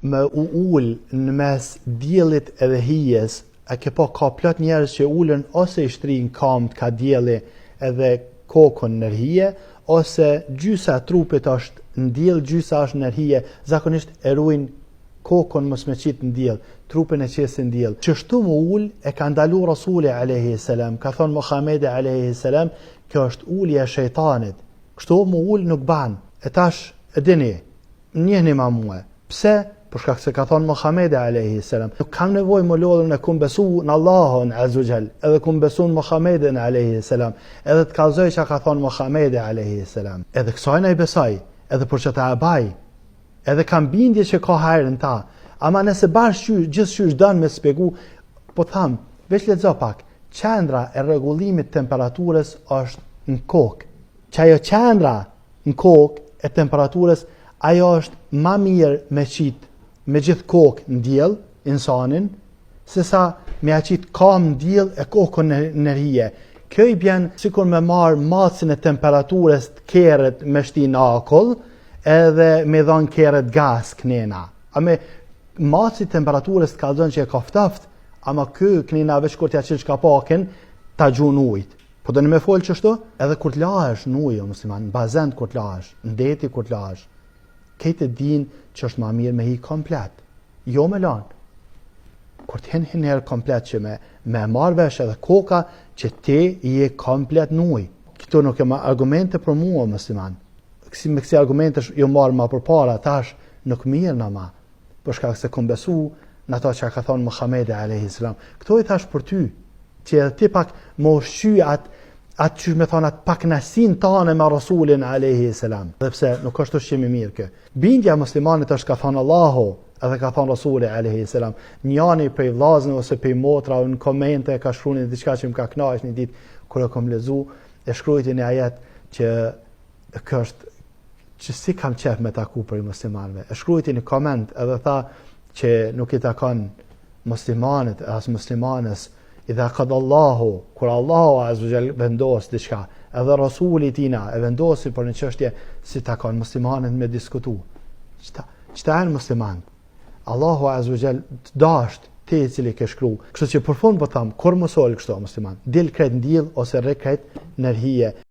me u ul në mes diellit edhe hijes, a ke ka plot njerëz që ulen ose i shtrin kamt ka dielli edhe kokën në hije, ose gjysa e trupit është në diell, gjysa është në hije, zakonisht e ruajnë kokën mos me qit në diell, trupin e qesin në diell. Çështu më ul e ka ndalu Rasuli alayhi salam, ka thon Muhamedi alayhi salam, kjo është ulja e shejtanit. Kështu më ul nuk ban. E tash e dini, njehni ma mua. Pse? Për shkak se ka thon Muhamedi alayhi salam, nuk kam nevojë më lodhën e kum besu në Allahun azza xal, edhe kum besu në Muhamedin alayhi salam, edhe të kallzoj çka ka thon Muhamedi alayhi salam. Edhe kësaj ai besoj, edhe për çka ta baj, edhe kam bindje që ka hajrin ta. Ama nëse bashkë gjithçysh don me spjegu, po tham, veç lexo pak. Qendra e rregullimit temperaturës është në kokë. Që ajo qendra në kokë e temperaturës, ajo është ma mirë me qit me gjithë kokë në diell insanin, se sa me aqit kam në diell e kokën në hije. Kjo i bjen sikur me marë macin e temperaturës të kerët me shtin akull, edhe me dhon kerët gaz knena. A me maci temperaturës të kallzon që e ka ftoft, ama ky knena veç kur t'ja qilë qka pakin, ta gjun ujt. Po do në me folë qështu? Edhe kur t'lahesh në ujë, musliman, në bazen kur t'lahesh, në deti kur t'lahesh, kejtë din që është ma mirë me hi komplet. Jo me lanë. Kur t'hen herë komplet që me marrë vesh edhe koka që ti i e komplet në ujë. Këto nuk e ma argumente për mua, musliman. Me kësi argumente jo marrë ma për para, tash nuk mirë në ma. Për shkak se kom besu në ato që ka thonë Muhamedi alayhi salam. Këto i thash për ty, që edhe ti pak më ushqy atë që me thonë atë pak nasin tane me Rasulin alayhi salam. Dhe pse nuk është ushqimi mirë kë. Bindja muslimanit është ka thonë Allahu edhe ka thonë Rasuli alayhi salam. Njani prej vllazëve ose prej motra në komente ka shkruar diçka që më ka kënaqur një ditë kur e kam lexu, e shkruajti një ajet që kjo është që si kam qef me taku për i muslimanve. E shkrujti një koment edhe tha që nuk i takon muslimanit as muslimanes idha qada Allahu, kur Allahu azza vendos diçka, edhe Rasuli tina e vendosi për një çështje si takon muslimanit me diskutu. Çta janë musliman? Allahu azza të dasht te i cili ke shkru. Kështu që për fund po tham, kur mos ol kështu musliman, dil krejt në diell ose rre krejt në hije.